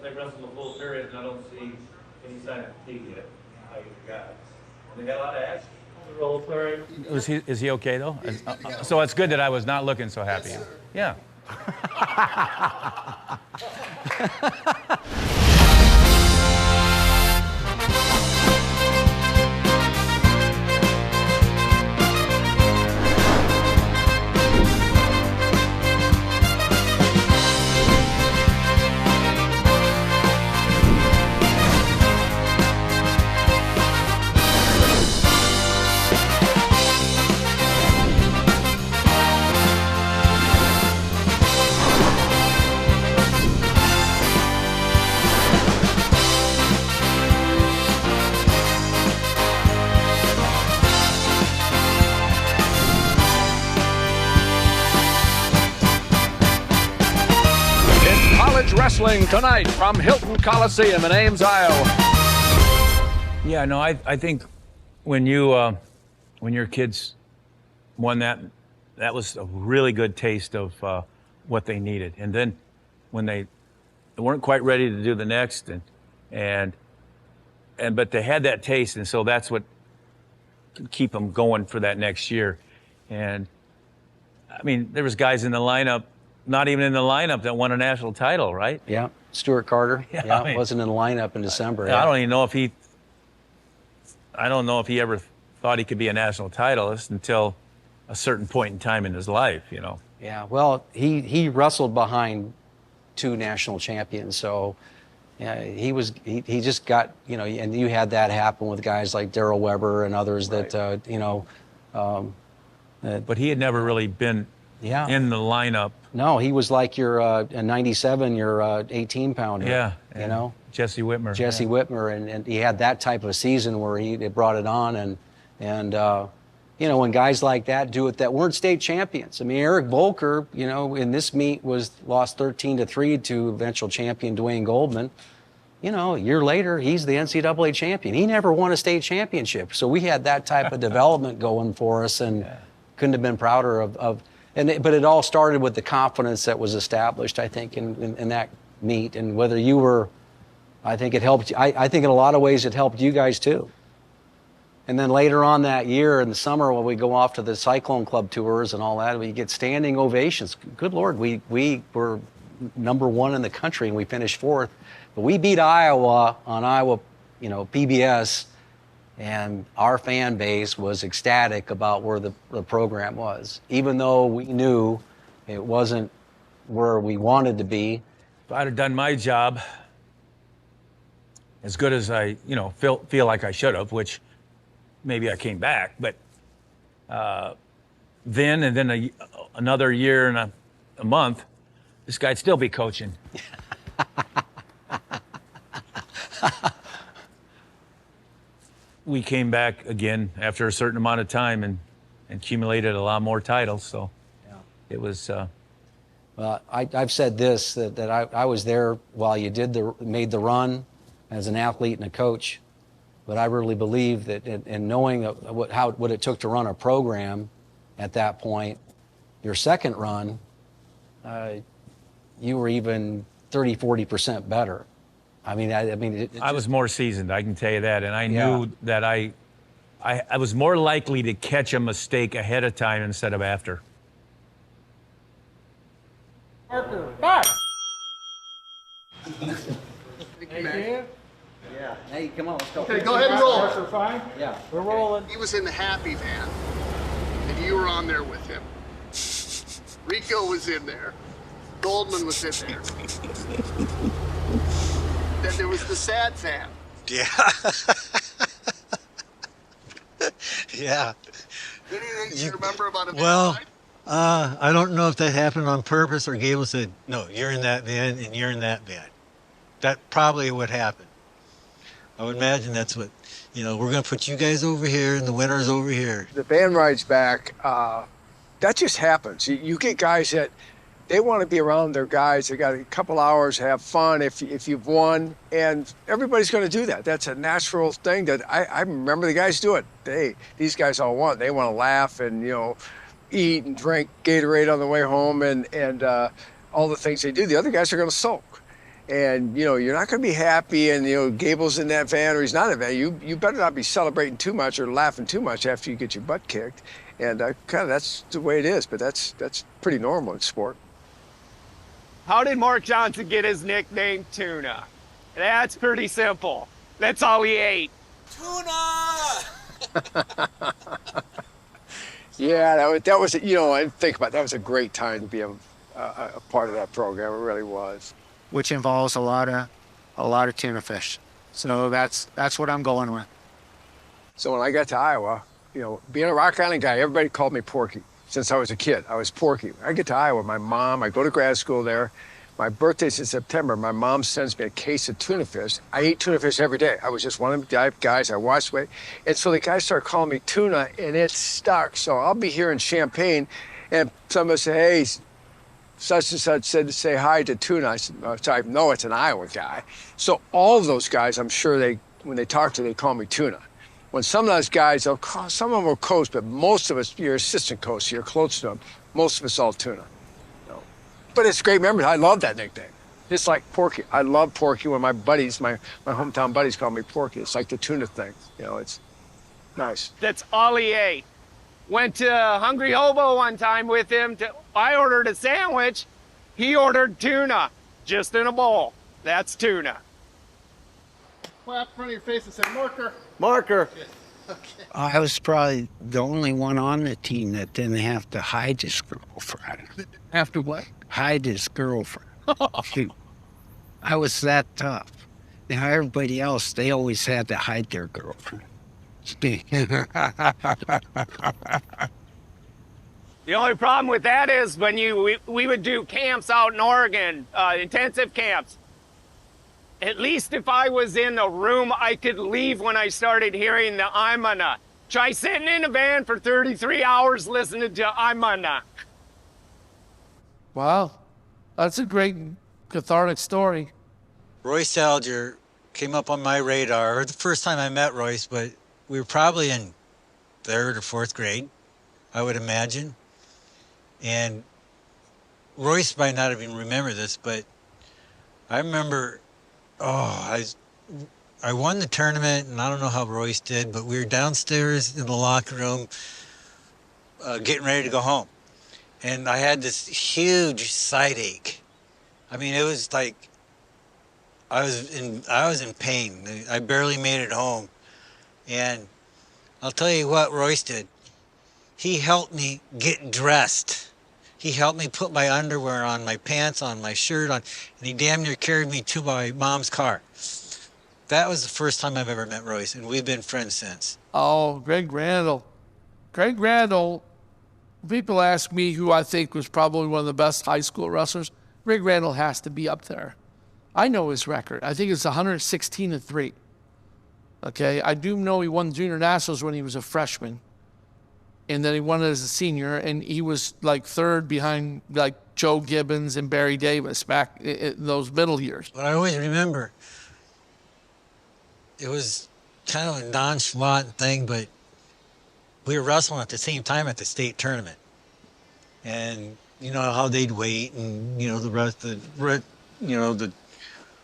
They wrestled a full period, and I don't see any sign of fatigue yet. Either guy. And they got a lot of action. The roll period. Is he okay though? So it's good that I was not looking so happy. Yes, yeah. Wrestling tonight from Hilton Coliseum in Ames, Iowa. Yeah, no, I think when you when your kids won that was a really good taste of what they needed. And then when they weren't quite ready to do the next, but they had that taste, and so that's what could keep them going for that next year. And I mean, there was guys in the lineup. Not even in the lineup that won a national title, right? Yeah, Stuart Carter. Yeah, I mean, wasn't in the lineup in December. I don't even know if I don't know if he ever thought he could be a national titleist until a certain point in time in his life, you know. Yeah, well, he wrestled behind two national champions, so yeah, he just got, you know, and you had that happen with guys like Darrell Weber and others, right, that you know. But he had never really been in the lineup. No, he was like your in '97, your 18-pounder. Yeah, you know, Jesse Whitmer. Jesse Whitmer, and he had that type of season where he brought it on, and you know, when guys like that do it that weren't state champions. I mean, Eric Volker, you know, in this meet lost 13-3 to eventual champion Dwayne Goldman. You know, a year later, he's the NCAA champion. He never won a state championship, so we had that type of development going for us, and couldn't have been prouder of. But it all started with the confidence that was established, I think, in that meet. And whether you were, I think it helped. I think in a lot of ways it helped you guys too. And then later on that year in the summer, when we go off to the Cyclone Club tours and all that, we get standing ovations. Good Lord, we were #1 in the country and we finished 4th. But we beat Iowa on Iowa, you know, PBS. And our fan base was ecstatic about where the program was, even though we knew it wasn't where we wanted to be. If I'd have done my job as good as I, you know, feel like I should have, which maybe I came back, but then another year and a month, this guy'd still be coaching. We came back again after a certain amount of time and accumulated a lot more titles. So it was. Well, I've said this, that I was there while you made the run as an athlete and a coach, but I really believe that in knowing what it took to run a program at that point, your second run, you were even 30-40% better. I mean, I was more seasoned, I can tell you that, and I knew that I was more likely to catch a mistake ahead of time instead of after. Parker, back. Yeah. Hey, come on, let's go. Okay, go ahead and roll. Parker, fine? Yeah. We're rolling. He was in the happy van, and you were on there with him. Rico was in there. Goldman was in there. Then there was the sad fan. Yeah. Yeah. Anything you remember about him? Well, I don't know if that happened on purpose or Gable said, no, you're in that van and you're in that van. That probably what happened. I would imagine that's what, you know, we're going to put you guys over here and the winners over here. The van rides back, that just happens. You get guys that, they want to be around their guys. They got a couple hours, have fun if you've won, and everybody's going to do that. That's a natural thing that I remember the guys do it. These guys all won. They want to laugh and, you know, eat and drink Gatorade on the way home and all the things they do. The other guys are going to sulk. And, you know, you're not going to be happy, and, you know, Gable's in that van or he's not in that van. You better not be celebrating too much or laughing too much after you get your butt kicked. And kind of that's the way it is, but that's pretty normal in sport. How did Mark Johnson get his nickname Tuna? That's pretty simple. That's all he ate. Tuna! Yeah, that was, you know, I think about it, that was a great time to be a part of that program. It really was. Which involves a lot of tuna fish. So that's what I'm going with. So when I got to Iowa, you know, being a Rock Island guy, everybody called me Porky. Since I was a kid, I was Porky. I get to Iowa, my mom, I go to grad school there. My birthday's in September. My mom sends me a case of tuna fish. I ate tuna fish every day. I was just one of the guys. I watched weight. And so the guys started calling me Tuna, and it stuck. So I'll be here in Champaign, and somebody say, hey, such and such said to say hi to Tuna. I said, oh, sorry, no, it's an Iowa guy. So all of those guys, I'm sure when they talk to, they call me Tuna. When some of those guys, some of them will coach, but most of us, you're assistant coach, so you're close to them. Most of us all Tuna. No. But it's great memory. I love that nickname. It's like Porky. I love Porky when my buddies, my hometown buddies call me Porky. It's like the tuna thing. You know, it's nice. That's all he ate. Went to Hungry Hobo one time with him. I ordered a sandwich. He ordered tuna, just in a bowl. That's tuna. Clap in front of your face and say, marker. Marker. Okay. I was probably the only one on the team that didn't have to hide his girlfriend. After what? Hide his girlfriend. Shoot. I was that tough. Now everybody else, they always had to hide their girlfriend. The only problem with that is when we would do camps out in Oregon, intensive camps. At least if I was in a room, I could leave when I started hearing the I'm gonna. Try sitting in a van for 33 hours listening to I'm gonna. Wow, that's a great cathartic story. Royce Alger came up on my radar the first time I met Royce, but we were probably in 3rd or 4th grade, I would imagine. And Royce might not even remember this, but I remember, I won the tournament, and I don't know how Royce did, but we were downstairs in the locker room getting ready to go home. And I had this huge side ache. I mean, it was like I was in pain. I barely made it home. And I'll tell you what Royce did. He helped me get dressed. He helped me put my underwear on, my pants on, my shirt on, and he damn near carried me to my mom's car. That was the first time I've ever met Royce, and we've been friends since. Oh, Greg Randall. Greg Randall, people ask me who I think was probably one of the best high school wrestlers. Greg Randall has to be up there. I know his record. I think it's 116-3. Okay, I do know he won junior nationals when he was a freshman. And then he won it as a senior, and he was like 3rd behind like Joe Gibbons and Barry Davis back in those middle years. But I always remember, it was kind of a nonchalant thing, but we were wrestling at the same time at the state tournament. And you know how they'd wait, and you know the rest,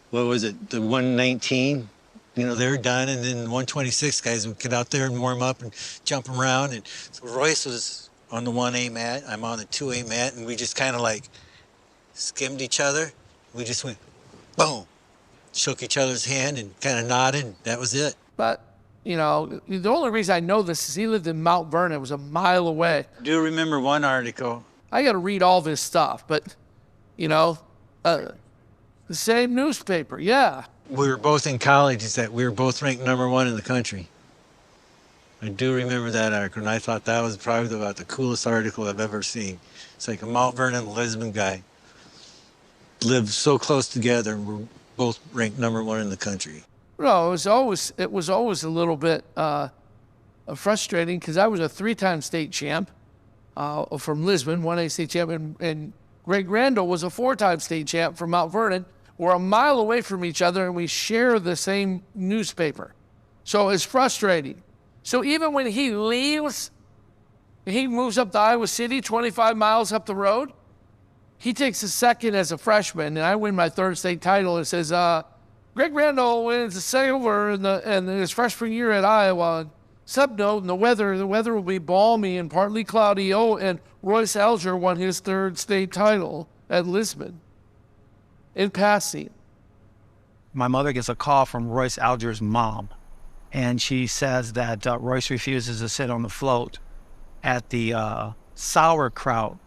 what was it, the 119? You know, they're done, and then 126 guys would get out there and warm up and jump around. And so Royce was on the 1A mat, I'm on the 2A mat, and we just kind of like skimmed each other. We just went, boom, shook each other's hand and kind of nodded, and that was it. But, you know, the only reason I know this is he lived in Mount Vernon. It was a mile away. I do remember one article. I got to read all this stuff, but, you know, the same newspaper, yeah. We were both in college, is that we were both ranked #1 in the country. I do remember that article, and I thought that was probably about the coolest article I've ever seen. It's like a Mount Vernon Lisbon guy lived so close together, and we're both ranked #1 in the country. No, it was always a little bit frustrating because I was a 3-time state champ from Lisbon, 1A state champ, and Greg Randall was a 4-time state champ from Mount Vernon. We're a mile away from each other, and we share the same newspaper. So it's frustrating. So even when he leaves, He moves up to Iowa City, 25 miles up the road. He takes a second as a freshman, and I win my third state title. And says, Greg Randall wins the silver in his freshman year at Iowa. Subnote, and the weather will be balmy and partly cloudy. Oh, and Royce Alger won his third state title at Lisbon. In passing. My mother gets a call from Royce Alger's mom, and she says that Royce refuses to sit on the float at the sauerkraut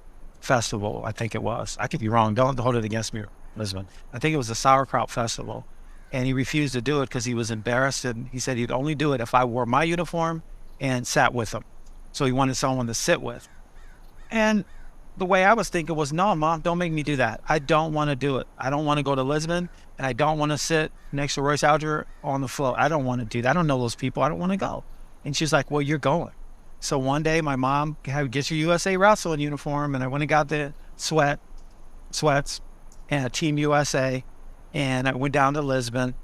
festival, I think it was. I could be wrong. Don't hold it against me, Lisbon. I think it was the sauerkraut festival. And he refused to do it because he was embarrassed, and he said he'd only do it if I wore my uniform and sat with him. So he wanted someone to sit with. And the way I was thinking was, no, Mom, don't make me do that. I don't want to do it. I don't want to go to Lisbon, and I don't want to sit next to Royce Alger on the float. I don't want to do that. I don't know those people. I don't want to go. And she's like, well, you're going. So one day my mom had, get your USA Wrestling uniform, and I went and got the sweats and Team USA, and I went down to Lisbon,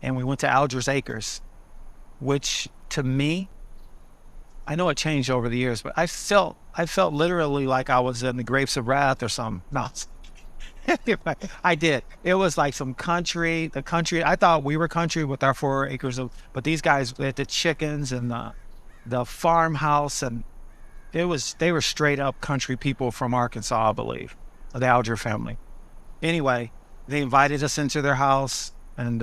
and we went to Alger's Acres, which to me, I know it changed over the years, but I felt literally like I was in the Grapes of Wrath or something. No, I did. It was like some country, I thought we were country with our 4 acres of, but these guys had the chickens and the farmhouse, and they were straight up country people from Arkansas, I believe, the Alger family. Anyway, they invited us into their house, and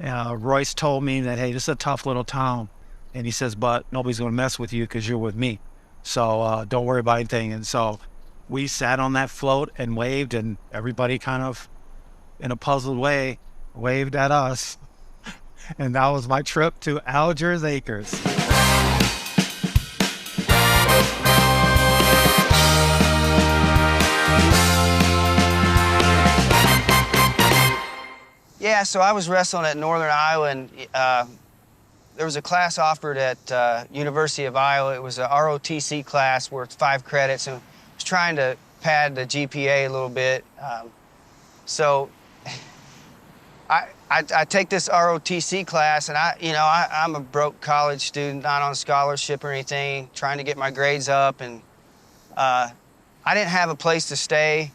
Royce told me that, hey, this is a tough little town. And he says, but nobody's going to mess with you because you're with me. So don't worry about anything. And so we sat on that float and waved, and everybody kind of, in a puzzled way, waved at us. And that was my trip to Alger's Acres. Yeah, so I was wrestling at Northern Iowa, and there was a class offered at University of Iowa. It was a ROTC class worth 5 credits, and I was trying to pad the GPA a little bit. So I take this ROTC class, and I'm a broke college student, not on scholarship or anything, trying to get my grades up, and I didn't have a place to stay.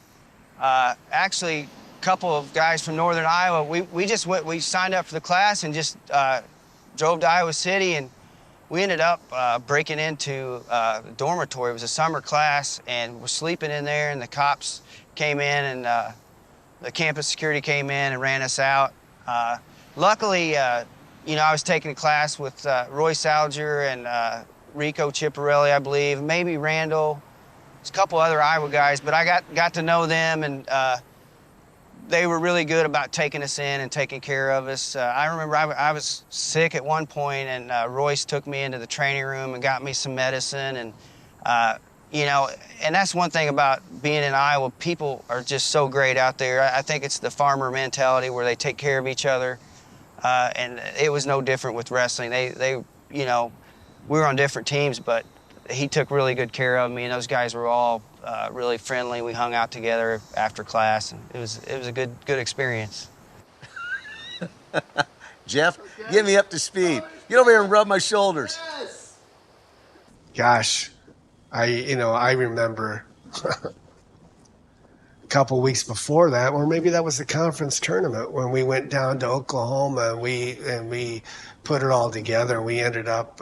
Actually, a couple of guys from Northern Iowa, we signed up for the class and just drove to Iowa City, and we ended up breaking into the dormitory. It was a summer class, and we're sleeping in there, and the cops came in, and the campus security came in and ran us out. Luckily, I was taking a class with Royce Alger and Rico Chiparelli, I believe, maybe Randall. There's a couple other Iowa guys, but I got to know them, and they were really good about taking us in and taking care of us. I remember I was sick at one point, and Royce took me into the training room and got me some medicine. And, and that's one thing about being in Iowa. People are just so great out there. I think it's the farmer mentality where they take care of each other. And it was no different with wrestling. We were on different teams, but he took really good care of me, and those guys were all really friendly. We hung out together after class, and it was a good experience. Jeff, get me up to speed. Get over here and rub my shoulders. Yes. Gosh, I remember a couple weeks before that, or maybe that was the conference tournament when we went down to Oklahoma and we put it all together. We ended up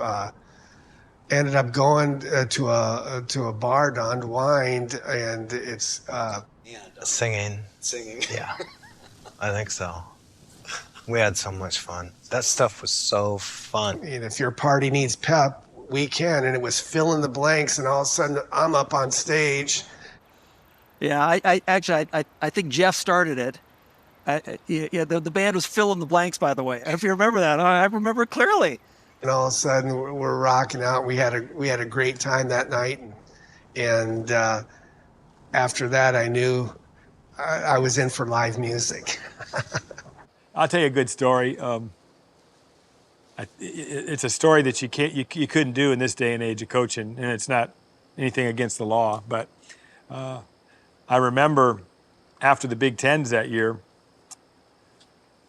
going to a bar to unwind, and it's singing. Yeah, I think so. We had so much fun. That stuff was so fun. And if your party needs pep, we can. And it was fill in the blanks, and all of a sudden I'm up on stage. Yeah, I think Jeff started it. The band was Fill in the Blanks, by the way. If you remember that, I remember it clearly. And all of a sudden we're rocking out. We had a great time that night, and after that I knew I was in for live music. I'll tell you a good story. It's a story that you couldn't do in this day and age of coaching, and it's not anything against the law. But I remember after the Big Tens that year.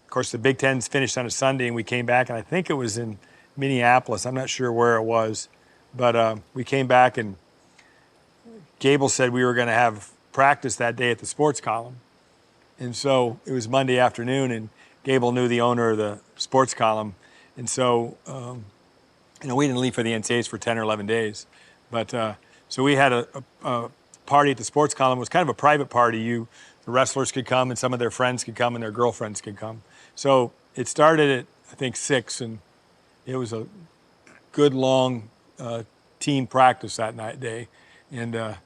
Of course, the Big Tens finished on a Sunday, and we came back, and I think it was in Minneapolis. I'm not sure where it was, But we came back, and Gable said we were going to have practice that day at the sports column. And so it was Monday afternoon, and Gable knew the owner of the sports column. And so, we didn't leave for the NCAAs for 10 or 11 days. But so we had a party at the sports column. It was kind of a private party. The wrestlers could come, and some of their friends could come, and their girlfriends could come. So it started at, I think, 6, and it was a good, long team practice that day. And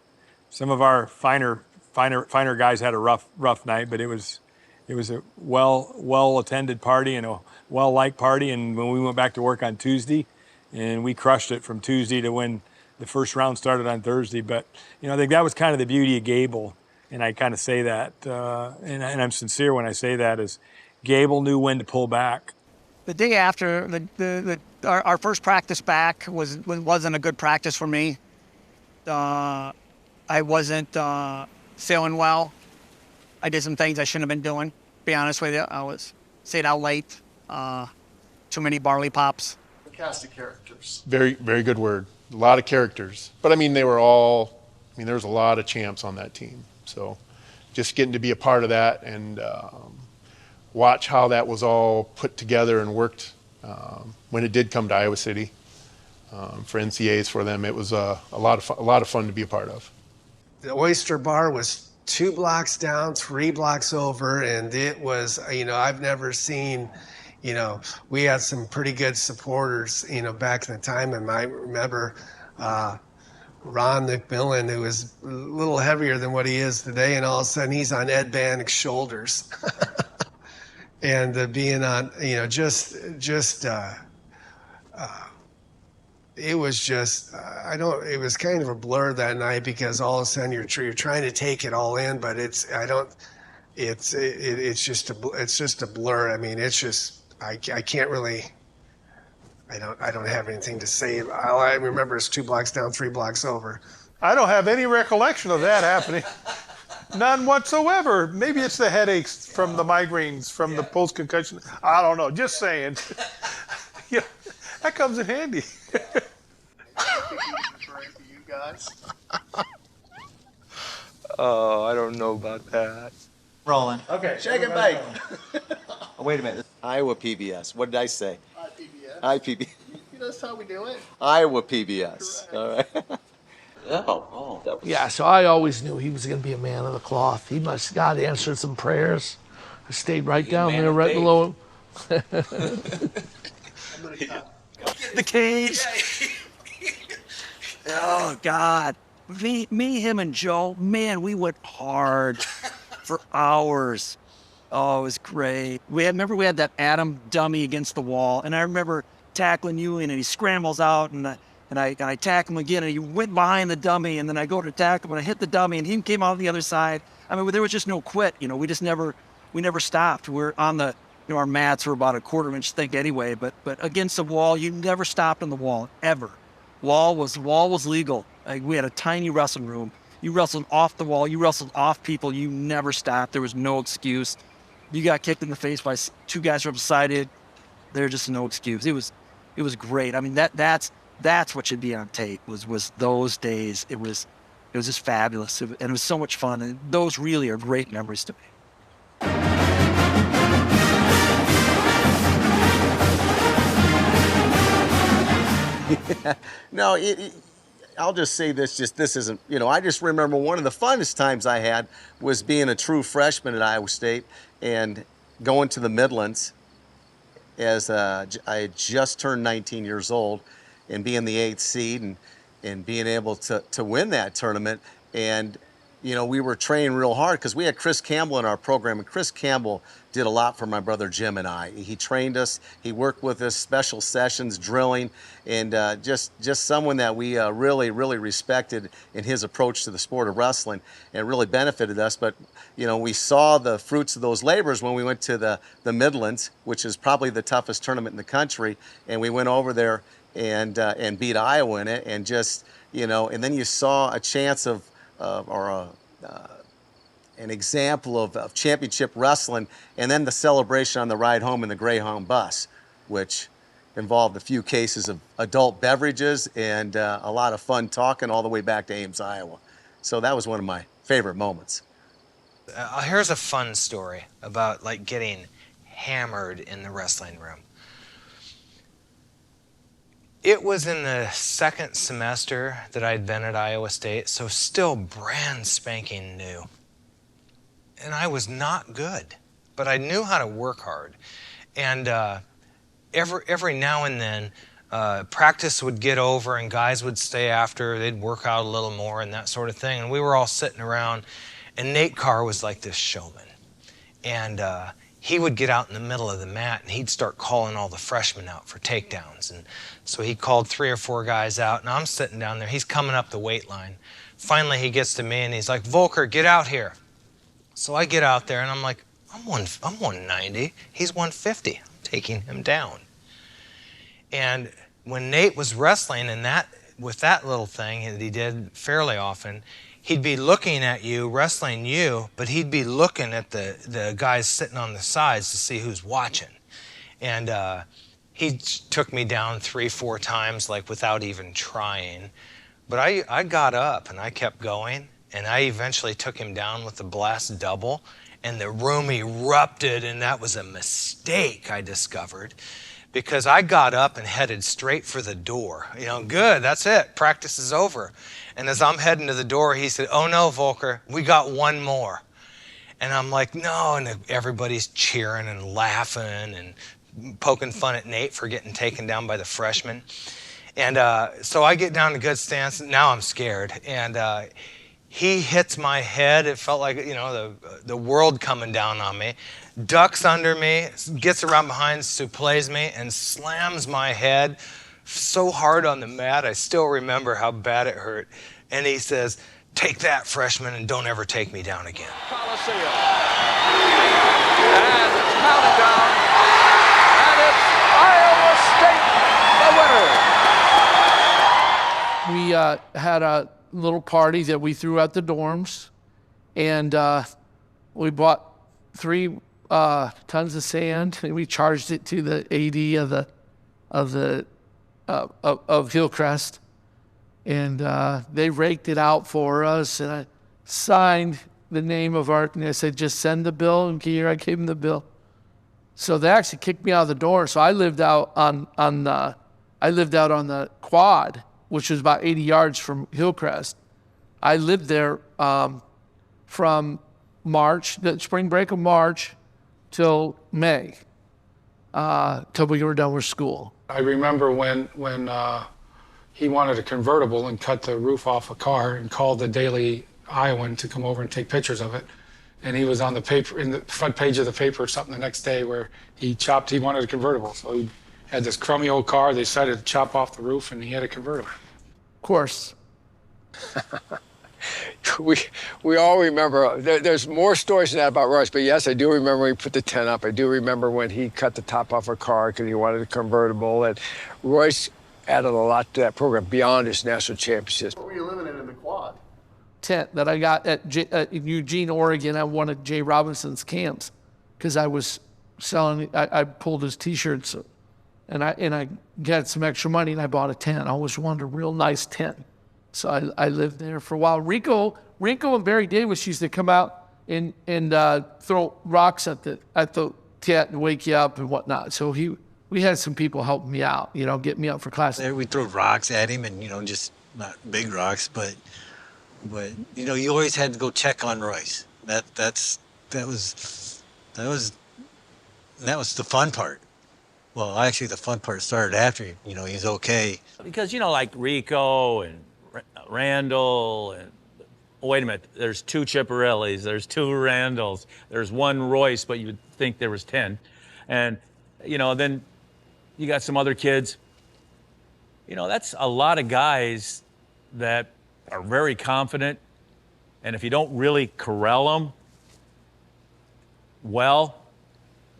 some of our finer guys had a rough night, but it was a well attended party and a well-liked party. And when we went back to work on Tuesday, and we crushed it from Tuesday to when the first round started on Thursday. But I think that was kind of the beauty of Gable, and I kind of say that, and I'm sincere when I say that, is Gable knew when to pull back. The day after our first practice back wasn't a good practice for me. I wasn't feeling well. I did some things I shouldn't have been doing. Be honest with you, I stayed out late. Too many barley pops. The cast of characters. Very, very good word. A lot of characters, but they were all. There was a lot of champs on that team. So, just getting to be a part of that and watch how that was all put together and worked when it did come to Iowa City for NCAAs for them. It was a lot of fun to be a part of. The Oyster Bar was 2 blocks down, 3 blocks over, and it was, I've never seen, we had some pretty good supporters, back in the time, and I remember Ron McMillan, who was a little heavier than what he is today, and all of a sudden he's on Ed Bannock's shoulders. And being on, it was just, it was kind of a blur that night because all of a sudden you're trying to take it all in, but it's just a blur. It's just, I can't really, I don't have anything to say. All I remember is 2 blocks down, 3 blocks over. I don't have any recollection of that happening. None whatsoever. Maybe it's the headaches from the migraines, from the post-concussion. I don't know. Just saying. That comes in handy. You guys. Oh, I don't know about that. Rolling. Okay. Shake and bake. Oh, wait a minute. Iowa PBS. What did I say? IPBS. IPBS. That's how we do it. Iowa PBS. All right. That was... Yeah, so I always knew he was going to be a man of the cloth. God answered some prayers. I stayed right down there, right below him. The cage. Oh, God. Me, him, and Joe, man, we went hard for hours. Oh, it was great. Remember we had that Adam dummy against the wall, and I remember tackling you, and he scrambles out, and I tackle him again, and he went behind the dummy, and then I go to tackle him, and I hit the dummy, and he came out on the other side. There was just no quit. We just never stopped. We're on the, our mats were about a 1/4 inch thick anyway, but against the wall, you never stopped on the wall, ever. Wall was legal. We had a tiny wrestling room. You wrestled off the wall. You wrestled off people. You never stopped. There was no excuse. You got kicked in the face by 2 guys from sided. There's just no excuse. It was great. That's what should be on tape. Was those days. It was just fabulous, and it was so much fun. And those really are great memories to me. No, I'll just say this. This isn't. I just remember one of the funnest times I had was being a true freshman at Iowa State and going to the Midlands as I had just turned 19 years old, and being the 8th seed and being able to win that tournament. And we were training real hard because we had Chris Campbell in our program, and Chris Campbell did a lot for my brother Jim and I. He trained us, he worked with us, special sessions, drilling, and just someone that we really respected in his approach to the sport of wrestling, and really benefited us. But we saw the fruits of those labors when we went to the Midlands, which is probably the toughest tournament in the country, and we went over there and beat Iowa in it, and and then you saw a chance of an example of championship wrestling, and then the celebration on the ride home in the Greyhound bus, which involved a few cases of adult beverages and a lot of fun talking all the way back to Ames, Iowa. So that was one of my favorite moments. Here's a fun story about like getting hammered in the wrestling room. It was in the second semester that I'd been at Iowa State, so still brand spanking new. And I was not good, but I knew how to work hard. And every now and then, practice would get over and guys would stay after, they'd work out a little more and that sort of thing. And we were all sitting around, and Nate Carr was like this showman. And he would get out in the middle of the mat and he'd start calling all the freshmen out for takedowns. And so he called 3 or 4 guys out, and I'm sitting down there. He's coming up the weight line. Finally, he gets to me and he's like, Volker, get out here. So I get out there and I'm like, I'm 190. He's 150. I'm taking him down. And when Nate was wrestling and with that little thing that he did fairly often, he'd be looking at you, wrestling you, but he'd be looking at the guys sitting on the sides to see who's watching. And he took me down 3, 4 times, like without even trying. But I got up and I kept going, and I eventually took him down with the blast double, and the room erupted, and that was a mistake I discovered, because I got up and headed straight for the door. You know, good, that's it, practice is over. And as I'm heading to the door, he said, oh no, Volker, we got one more. And I'm like, no, and everybody's cheering and laughing and poking fun at Nate for getting taken down by the freshman. And so I get down to good stance, now I'm scared. And he hits my head, it felt like, you know, the world coming down on me, ducks under me, gets around behind, supplés me, and slams my head so hard on the mat, I still remember how bad it hurt. And he says, take that, freshman, and don't ever take me down again. Coliseum. And it's counted down. And it's Iowa State, the winner. We had a little party that we threw at the dorms, and we bought 3 tons of sand, and we charged it to the AD of Hillcrest, and they raked it out for us, and I signed the name of and I said, just send the bill, and here I gave him the bill. So they actually kicked me out of the door. So I lived out on the quad, which was about 80 yards from Hillcrest. I lived there from March, the spring break of March, till May, till we were done with school. I remember when he wanted a convertible and cut the roof off a car and called the Daily Iowan to come over and take pictures of it. And he was on the paper, in the front page of the paper or something the next day, where he wanted a convertible. So he had this crummy old car. They decided to chop off the roof, and he had a convertible. Of course. We all remember, there's more stories than that about Royce, but yes, I do remember when he put the tent up. I do remember when he cut the top off a car because he wanted a convertible. And Royce added a lot to that program beyond his national championships. What were you living in the quad? Tent that I got at Eugene, Oregon, at one of Jay Robinson's camps, because I was selling, I pulled his t-shirts, and I got some extra money, and I bought a tent. I always wanted a real nice tent. So I lived there for a while. Rico and Barry Davis used to come out and throw rocks at the tent and wake you up and whatnot. So we had some people helping me out, get me up for class. We throw rocks at him, and just not big rocks, but you always had to go check on Royce. That was the fun part. Well, actually, the fun part started after he's okay. Because like Rico and Randall and wait a minute, there's 2 Chipperillis, there's 2 Randalls, there's 1 Royce, but you'd think there was 10. And then you got some other kids. That's a lot of guys that are very confident, and if you don't really corral them well,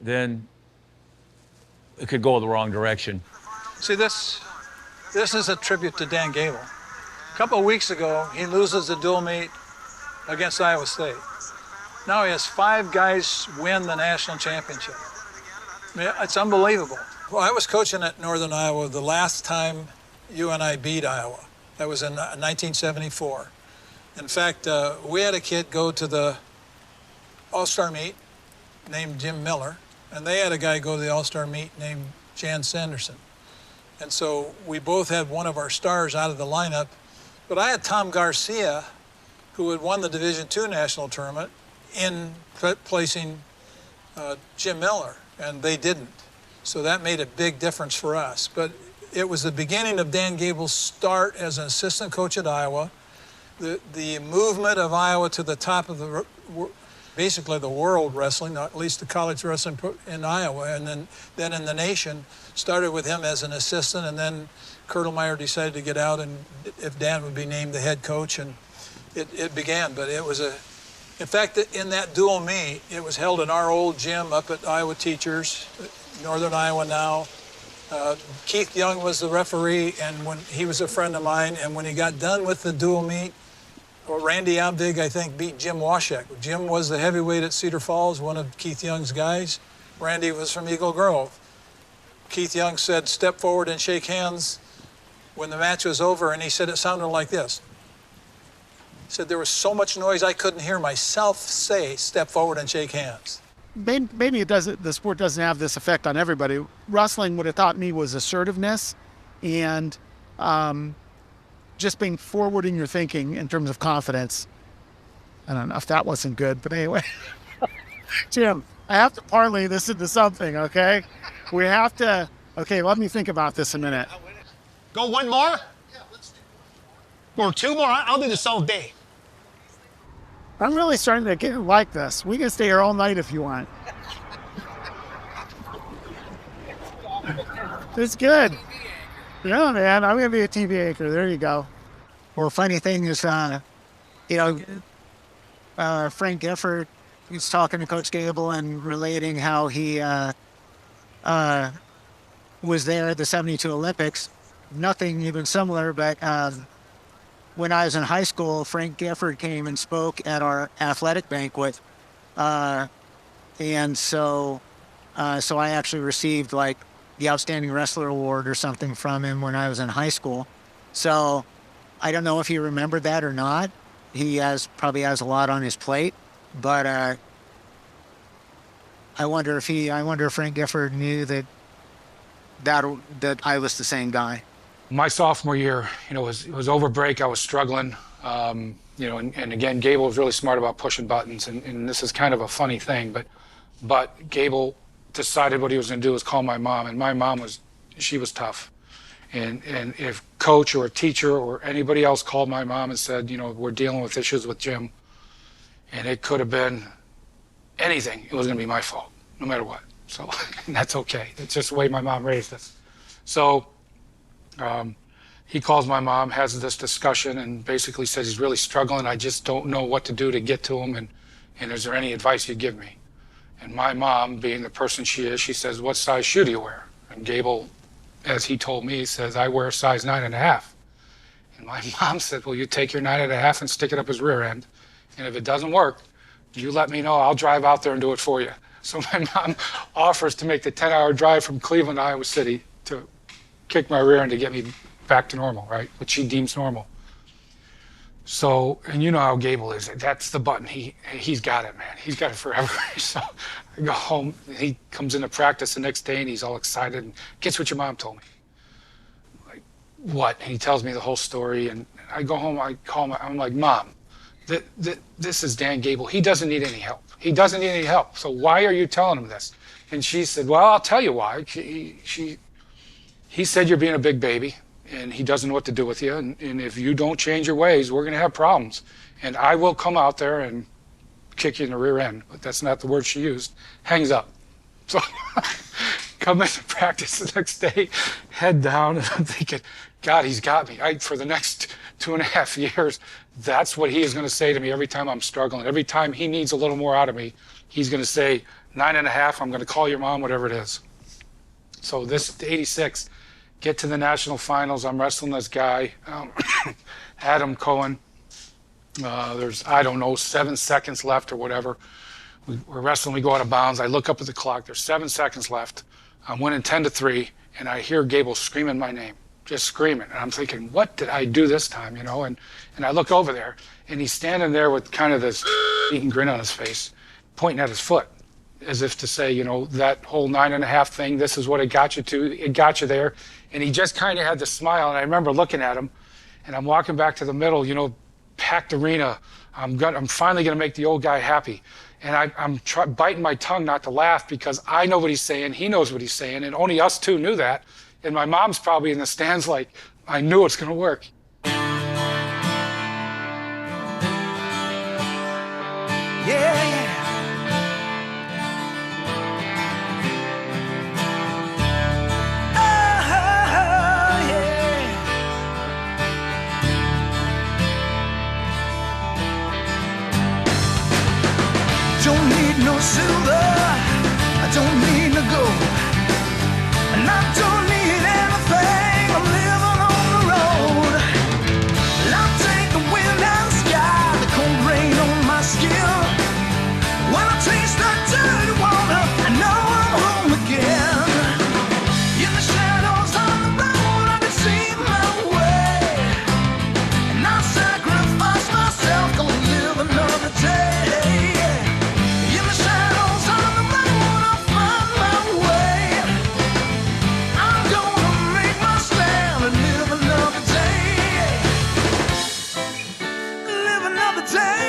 then it could go the wrong direction. See, this is a tribute to Dan Gable. A couple of weeks ago, he loses the dual meet against Iowa State. Now he has 5 guys win the national championship. It's unbelievable. Well, I was coaching at Northern Iowa the last time UNI beat Iowa. That was in 1974. In fact, we had a kid go to the All-Star meet named Jim Miller, and they had a guy go to the All-Star meet named Jan Sanderson. And so we both had one of our stars out of the lineup, but I had Tom Garcia, who had won the Division II national tournament, in placing Jim Miller, and they didn't. So that made a big difference for us. But it was the beginning of Dan Gable's start as an assistant coach at Iowa, the movement of Iowa to the top of the, basically the world wrestling, at least the college wrestling in Iowa, and then in the nation, started with him as an assistant, and then Kurtelmeyer decided to get out, and if Dan would be named the head coach, and it began. But it was in fact, in that dual meet, it was held in our old gym up at Iowa Teachers, Northern Iowa now. Keith Young was the referee, and when he was a friend of mine, and when he got done with the dual meet, Randy Abdig, I think, beat Jim Washek. Jim was the heavyweight at Cedar Falls, one of Keith Young's guys. Randy was from Eagle Grove. Keith Young said, "Step forward and shake hands." When the match was over, and he said it sounded like this. He said there was so much noise I couldn't hear myself say, "Step forward and shake hands." Maybe it doesn't. The sport doesn't have this effect on everybody. Wrestling, what it taught me was assertiveness, and just being forward in your thinking in terms of confidence. I don't know if that wasn't good, but anyway. Jim, I have to parlay this into something, okay? We have to. Okay, let me think about this a minute. Go one more? Yeah, let's do it. Or two more? I'll do this all day. I'm really starting to get like this. We can stay here all night if you want. It's good. Yeah, man, I'm going to be a TV anchor. There you go. Well, funny thing is, Frank Gifford, he's talking to Coach Gable and relating how he was there at the 72 Olympics. Nothing even similar, but when I was in high school, Frank Gifford came and spoke at our athletic banquet. And so I actually received like the Outstanding Wrestler Award or something from him when I was in high school. So I don't know if he remembered that or not. He probably has a lot on his plate, but I wonder if Frank Gifford knew that I was the same guy. My sophomore year, it was over break. I was struggling, and again, Gable was really smart about pushing buttons, and this is kind of a funny thing, but Gable decided what he was going to do was call my mom, and my mom was tough. And if coach or a teacher or anybody else called my mom and said, we're dealing with issues with Jim, and it could have been anything, it was going to be my fault, no matter what. So that's okay. It's just the way my mom raised us. So he calls my mom, has this discussion, and basically says he's really struggling. I just don't know what to do to get to him, and is there any advice you'd give me? And my mom, being the person she is, she says, "What size shoe do you wear?" And Gable, as he told me, says, "I wear a size 9.5. And my mom said, "Well, you take your 9.5 and stick it up his rear end. And if it doesn't work, you let me know. I'll drive out there and do it for you." So my mom offers to make the 10-hour drive from Cleveland to Iowa City to kick my rear end to get me back to normal, right? What she deems normal. So, and you know how Gable is. That's the button. He's got it, man. He's got it forever. So I go home, and he comes into practice the next day, and he's all excited. And guess what your mom told me? Like, what? And he tells me the whole story, and I go home, I'm like, "Mom, this is Dan Gable. He doesn't need any help. He doesn't need any help. So why are you telling him this?" And she said, "Well, I'll tell you why. He said you're being a big baby, and he doesn't know what to do with you. And if you don't change your ways, we're going to have problems. And I will come out there and kick you in the rear end." But that's not the word she used. Hangs up. So come into practice the next day, head down, and I'm thinking, God, he's got me. For the next 2.5 years, that's what he is going to say to me every time I'm struggling. Every time he needs a little more out of me, he's going to say, 9.5, I'm going to call your mom, whatever it is. So this 86, get to the national finals. I'm wrestling this guy, Adam Cohen. There's, 7 seconds left or whatever. We're wrestling, we go out of bounds. I look up at the clock, there's 7 seconds left. I'm winning 10-3, and I hear Gable screaming my name, just screaming. And I'm thinking, what did I do this time, you know? And I look over there, and he's standing there with kind of this eating grin on his face, pointing at his foot, as if to say, you know, that whole 9.5 thing, this is what it got you to, it got you there. And he just kind of had the smile, and I remember looking at him, and I'm walking back to the middle, you know, packed arena. I'm finally going to make the old guy happy. And I'm biting my tongue not to laugh because I know what he's saying, he knows what he's saying, and only us two knew that. And my mom's probably in the stands like, I knew it's going to work. Yeah. Don't need no silver, I don't need no gold, and I don't need anything, I'm living on the road. I'll take the wind and sky, the cold rain on my skin. When I taste that dirty water, I know I'm home again. In the shadows on the road, I can see my way, and I sacrifice myself, gonna live another day. Live another day.